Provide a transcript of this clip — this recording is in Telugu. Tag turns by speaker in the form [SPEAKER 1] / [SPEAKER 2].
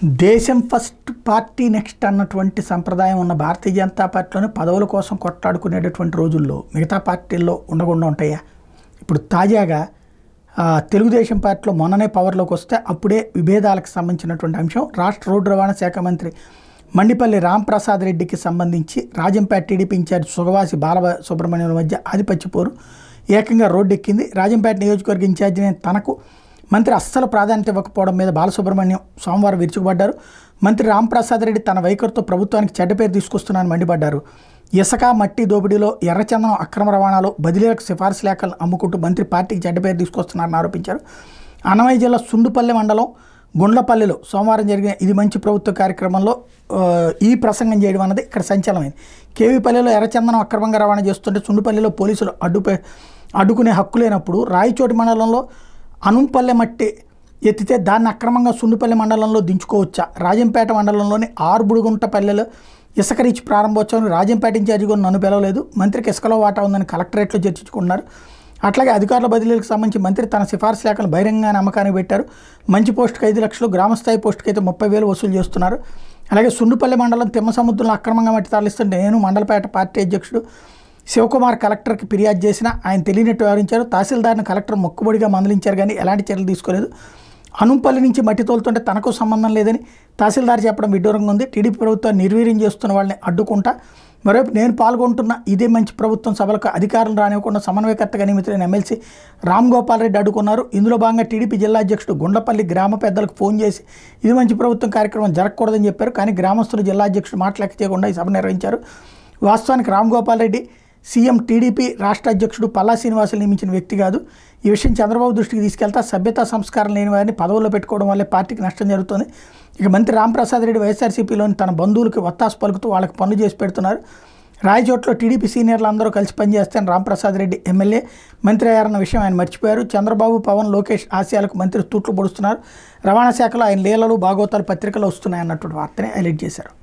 [SPEAKER 1] దేశం ఫస్ట్ పార్టీ నెక్స్ట్ అన్నటువంటి సంప్రదాయం ఉన్న భారతీయ జనతా పార్టీలోని పదవుల కోసం కొట్లాడుకునేటటువంటి రోజుల్లో మిగతా పార్టీల్లో ఉండకుండా ఉంటాయా? ఇప్పుడు తాజాగా తెలుగుదేశం పార్టీలో మొన్ననే పవర్లోకి వస్తే అప్పుడే విభేదాలకు సంబంధించినటువంటి అంశం రాష్ట్ర రోడ్డు రవాణా శాఖ మంత్రి మండిపల్లి రాంప్రసాద్ రెడ్డికి సంబంధించి రాజంపేట టీడీపీ ఇన్ఛార్జ్ సుగవాసి బాలసుబ్రహ్మణ్యం మధ్య ఆధిపత్య పోరు ఏకంగా రోడ్డెక్కింది. రాజంపేట నియోజకవర్గ ఇన్ఛార్జిని తనకు మంత్రి అస్సలు ప్రాధాన్యత ఇవ్వకపోవడం మీద బాలసుబ్రహ్మణ్యం సోమవారం విరుచుకుపడ్డారు. మంత్రి రాంప్రసాద్ రెడ్డి తన వైఖరితో ప్రభుత్వానికి చెడ్డ పేరు తీసుకొస్తున్నారని మండిపడ్డారు. ఇసుక మట్టి దోపిడీలో ఎర్రచందనం అక్రమ రవాణాలో బదిలీలకు సిఫార్సు లేఖలు అమ్ముకుంటూ మంత్రి పార్టీకి చెడ్డ పేరు తీసుకొస్తున్నారని ఆరోపించారు. అన్నమయ్య జిల్లా సుండుపల్లి మండలం గుండ్లపల్లిలో సోమవారం జరిగిన ఇది మంచి ప్రభుత్వ కార్యక్రమంలో ఈ ప్రసంగం చేయడం అన్నది ఇక్కడ సంచలనమైంది. కేవీపల్లిలో ఎర్రచందనం అక్రమంగా రవాణా చేస్తుంటే సుండుపల్లిలో పోలీసులు అడ్డుకునే హక్కు లేనప్పుడు రాయచోటి మండలంలో అనుంపల్లె మట్టి ఎత్తితే దాన్ని అక్రమంగా సుండుపల్లి మండలంలో దించుకోవచ్చా? రాజంపేట మండలంలోని ఆర్బుడుగుంటపల్లెలో ఇసుక రీచ్ ప్రారంభోత్సవం రాజంపేట ఇన్ఛార్జిగా నన్ను పిలవలేదు, మంత్రికి ఇసుకలో వాటా ఉందని కలెక్టరేట్లో చర్చించుకున్నారు. అట్లాగే అధికారుల బదిలీలకు సంబంధించి మంత్రి తన సిఫార్సు లేఖలు బహిరంగంగా అమ్మకానికి పెట్టారు. మంచి పోస్టుకు 5 లక్షలు, గ్రామస్థాయి పోస్టుకు అయితే 30,000 వసూలు చేస్తున్నారు. అలాగే సుండుపల్లి మండలం తిమ్మసముద్రంలో అక్రమంగా మట్టి తరలిస్తుంటే నేను మండలపేట పార్టీ అధ్యక్షుడు శివకుమార్ కలెక్టర్కి ఫిర్యాదు చేసినా ఆయన తెలియనట్టు వ్యవహరించారు. తహసీల్దార్ని కలెక్టర్ మొక్కుబడిగా మందలించారు కానీ ఎలాంటి చర్యలు తీసుకోలేదు. అనుంపల్లి నుంచి మట్టి తోలుతుంటే తనకు సంబంధం లేదని తహసీల్దార్ చెప్పడం విడ్డూరంగా ఉంది. టీడీపీ ప్రభుత్వాన్ని నిర్వీర్యం చేస్తున్న వాళ్ళని అడ్డుకుంటా మరోవైపు నేను పాల్గొంటున్న ఇదే మంచి ప్రభుత్వం సభలకు అధికారులు రానివ్వకుండా సమన్వయకర్తగా నియమితులైన ఎమ్మెల్సీ రామ్ గోపాల్ రెడ్డి అడ్డుకున్నారు. ఇందులో భాగంగా టీడీపీ జిల్లా అధ్యక్షుడు గుండ్లపల్లి గ్రామ పెద్దలకు ఫోన్ చేసి ఇది మంచి ప్రభుత్వం కార్యక్రమం జరగకూడదని చెప్పారు. కానీ గ్రామస్తులు జిల్లా అధ్యక్షుడు మాటలెక్క చేయకుండా ఈ సభ నిర్వహించారు. వాస్తవానికి రామ్ గోపాల్ రెడ్డి సీఎం టీడీపీ రాష్ట్ర అధ్యక్షుడు పల్లా శ్రీనివాసులు నియమించిన వ్యక్తి కాదు. ఈ విషయం చంద్రబాబు దృష్టికి తీసుకెళ్తా సభ్యతా సంస్కారం లేని వారిని పదవుల్లో పెట్టుకోవడం వల్లే పార్టీకి నష్టం జరుగుతుంది. ఇక మంత్రి రాంప్రసాద్ రెడ్డి వైఎస్ఆర్సీపీలోని తన బంధువులకు ఒత్తాసు పలుకుతూ వాళ్ళకి పనులు చేసి పెడుతున్నారు. రాయచోట్లో టీడీపీ సీనియర్లు అందరూ కలిసి పనిచేస్తారని రాంప్రసాద్ రెడ్డి ఎమ్మెల్యే మంత్రి అయ్యారన్న విషయం ఆయన మర్చిపోయారు. చంద్రబాబు, పవన్, లోకేష్ ఆశయాలకు మంత్రి తూట్లు పొడుస్తున్నారు. రవాణా శాఖలో ఆయన లీలలు బాగోతాలు పత్రికలు వస్తున్నాయన్నటువంటి వార్తని హైలైట్ చేశారు.